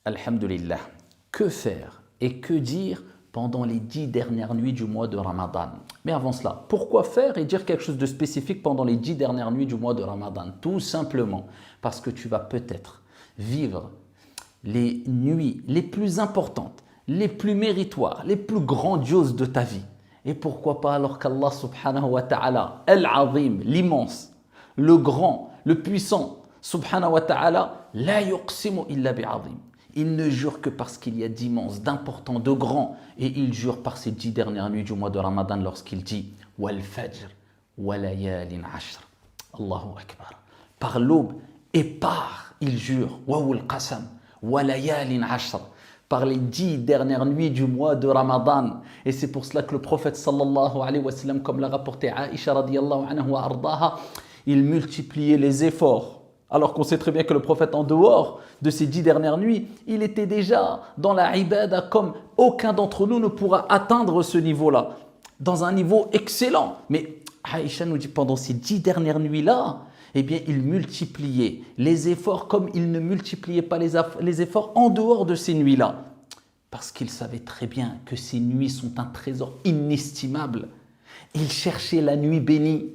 Alhamdulillah. Que faire et que dire pendant les 10 dernières nuits du mois de Ramadan? Mais avant cela, pourquoi faire et dire quelque chose de spécifique pendant les 10 dernières nuits du mois de Ramadan? Tout simplement parce que tu vas peut-être vivre les nuits les plus importantes, les plus méritoires, les plus grandioses de ta vie. Et pourquoi pas alors qu'Allah subhanahu wa ta'ala, Al-Azim, l'immense, le grand, le puissant, subhanahu wa ta'ala, la yuqsimu illa bi'azim. Il ne jure que parce qu'il y a d'immense, d'important, de grand. Et il jure par ces 10 dernières nuits du mois de Ramadan lorsqu'il dit Wal fajr wa layalin ashr. Allahu akbar. Par l'aube et par, il jure, wawul qasam, wa layalin ashr. Par les 10 dernières nuits du mois de Ramadan. Et c'est pour cela que le prophète sallallahu alayhi wa sallam, comme l'a rapporté Aïcha radiyallahu anha wa ardaha, il multipliait les efforts. Alors qu'on sait très bien que le prophète, en dehors de ces 10 dernières nuits, il était déjà dans la ibada comme aucun d'entre nous ne pourra atteindre ce niveau-là. Dans un niveau excellent. Mais Aïcha nous dit, pendant ces 10 dernières nuits-là, eh bien, il multipliait les efforts comme il ne multipliait pas les efforts en dehors de ces nuits-là. Parce qu'il savait très bien que ces nuits sont un trésor inestimable. Il cherchait la nuit bénie.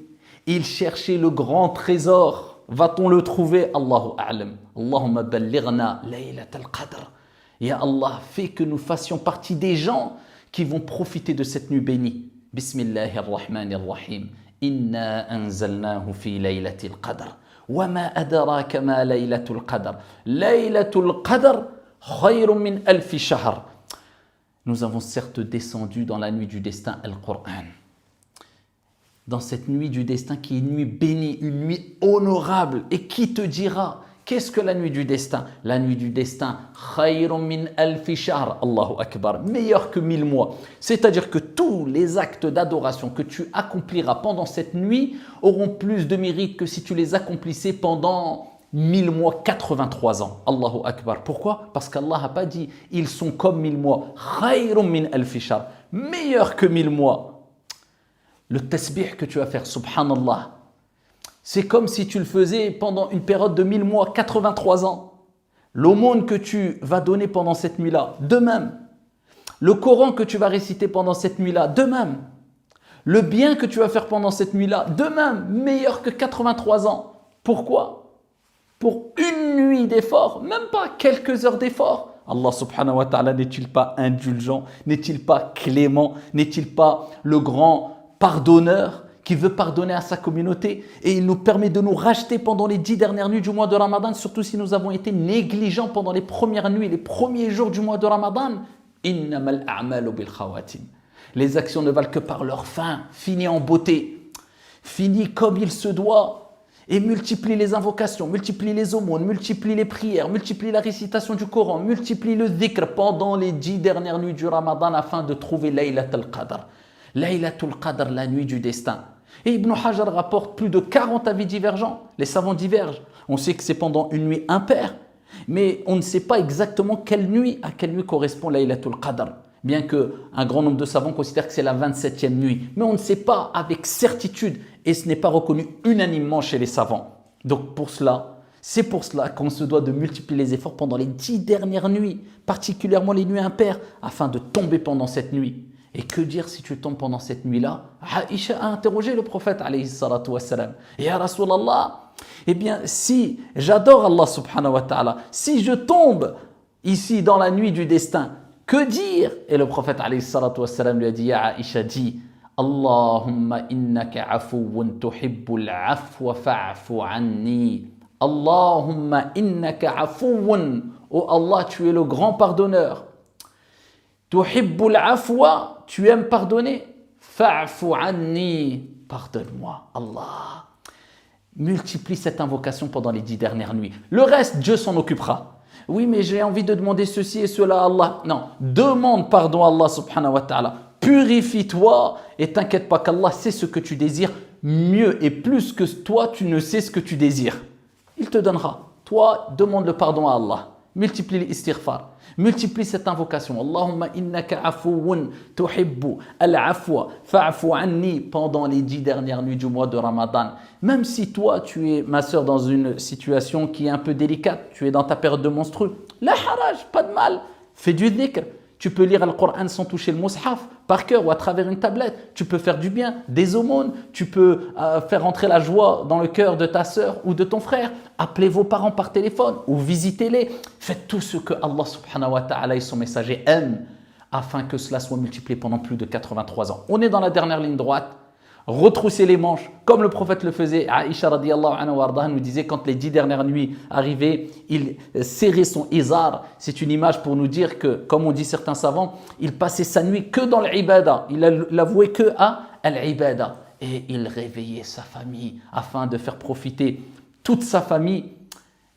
Il cherchait le grand trésor. Va-t-on le trouver? Allahu a'lam. Allahumma ballighna laylat al-qadr. Ya Allah, fais que nous fassions partie des gens qui vont profiter de cette nuit bénie. Bismillahir-Rahmanir-Rahim. Inna anzalnahu fi laylatil qadr. Wa ma adraka ma laylatul qadr. Laylatul qadr khayrun min alfi shahr. Nous avons certes descendu dans la nuit du destin Al-Qur'an. Dans cette nuit du destin qui est une nuit bénie, une nuit honorable. Et qui te dira, qu'est-ce que la nuit du destin? La nuit du destin, khayrun min alfi shahr, Allahu Akbar, meilleur que 1000 mois. C'est-à-dire que tous les actes d'adoration que tu accompliras pendant cette nuit auront plus de mérite que si tu les accomplissais pendant 1000 mois, 83 ans. Allahu Akbar. Pourquoi? Parce qu'Allah n'a pas dit, ils sont comme 1000 mois. Khayrun min alfi shahr, meilleur que 1000 mois. Le tasbih que tu vas faire, subhanallah, c'est comme si tu le faisais pendant une période de 1000 mois, 83 ans. L'aumône que tu vas donner pendant cette nuit-là, de même. Le Coran que tu vas réciter pendant cette nuit-là, de même. Le bien que tu vas faire pendant cette nuit-là, de même, meilleur que 83 ans. Pourquoi? Pour une nuit d'effort, même pas quelques heures d'effort. Allah subhanahu wa ta'ala n'est-il pas indulgent? N'est-il pas clément? N'est-il pas le grand pardonneur qui veut pardonner à sa communauté, et il nous permet de nous racheter pendant les 10 dernières nuits du mois de Ramadan, surtout si nous avons été négligents pendant les premières nuits, les premiers jours du mois de Ramadan. Innamal a'malu bil khawatim. Les actions ne valent que par leur fin, fini en beauté, fini comme il se doit, et multiplie les invocations, multiplie les aumônes, multiplie les prières, multiplie la récitation du Coran, multiplie le dhikr pendant les 10 dernières nuits du Ramadan afin de trouver Laylat al-Qadr. Laylatul Qadr, la nuit du destin. Et Ibn Hajar rapporte plus de 40 avis divergents. Les savants divergent. On sait que c'est pendant une nuit impaire, mais on ne sait pas exactement à quelle nuit correspond Laylatul Qadr. Bien qu'un grand nombre de savants considèrent que c'est la 27e nuit. Mais on ne sait pas avec certitude, et ce n'est pas reconnu unanimement chez les savants. Donc c'est pour cela qu'on se doit de multiplier les efforts pendant les 10 dernières nuits, particulièrement les nuits impaires, afin de tomber pendant cette nuit. Et que dire si tu tombes pendant cette nuit-là? Aïcha a interrogé le prophète alayhi salatu wassalam. Ya Rasulallah, eh bien si j'adore Allah subhanahu wa ta'ala, si je tombe ici dans la nuit du destin, que dire? Et le prophète alayhi salatu wassalam lui a dit, Ya Aïcha, dis, Allahumma innaka afuwun tuhibbul afwa fa'fu anni. Allahumma innaka afuwun. Oh Allah, tu es le grand pardonneur. Tuhibbul afwa, tu aimes pardonner. Fa'fu anni, pardonne-moi, Allah. Multiplie cette invocation pendant les 10 dernières nuits. Le reste, Dieu s'en occupera. Oui, mais j'ai envie de demander ceci et cela à Allah. Non, demande pardon à Allah subhanahu wa ta'ala. Purifie-toi et t'inquiète pas qu'Allah sait ce que tu désires mieux et plus que toi, tu ne sais ce que tu désires. Il te donnera. Toi, demande le pardon à Allah. multiplie l'istighfar, multiplie cette invocation. Allahumma innaka afouun tuhibbu al-afwa fa'fu anni pendant les 10 dernières nuits du mois de Ramadan. Même si toi, tu es, ma sœur, dans une situation qui est un peu délicate, tu es dans ta période de menstru, la haraj, pas de mal, fais du dhikr. Tu peux lire le Coran sans toucher le mushaf, par cœur ou à travers une tablette. Tu peux faire du bien, des aumônes. Tu peux faire entrer la joie dans le cœur de ta sœur ou de ton frère. Appelez vos parents par téléphone ou visitez-les. Faites tout ce que Allah subhanahu wa ta'ala et son messager aiment afin que cela soit multiplié pendant plus de 83 ans. On est dans la dernière ligne droite. Retrousser les manches, comme le prophète le faisait. Aïcha radiallahu anha wardaha nous disait quand les 10 dernières nuits arrivaient, il serrait son izar. C'est une image pour nous dire que, comme on dit certains savants, il passait sa nuit que dans l'ibada. Il avouait que à l'ibada. Et il réveillait sa famille afin de faire profiter toute sa famille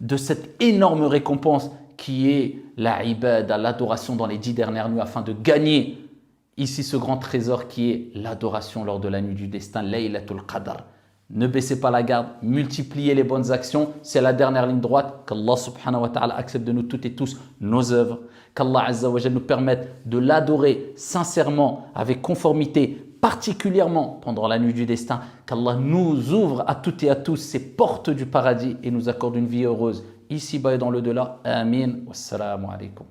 de cette énorme récompense qui est la ibada, l'adoration dans les 10 dernières nuits afin de gagner ici ce grand trésor qui est l'adoration lors de la nuit du destin, Laylatul Qadr. Ne baissez pas la garde, multipliez les bonnes actions, c'est la dernière ligne droite. Qu'Allah subhanahu wa ta'ala accepte de nous toutes et tous nos œuvres, qu'Allah azza wa jalla nous permette de l'adorer sincèrement, avec conformité, particulièrement pendant la nuit du destin, qu'Allah nous ouvre à toutes et à tous ces portes du paradis et nous accorde une vie heureuse ici-bas et dans le-delà. Amin. Wassalamu alaikum.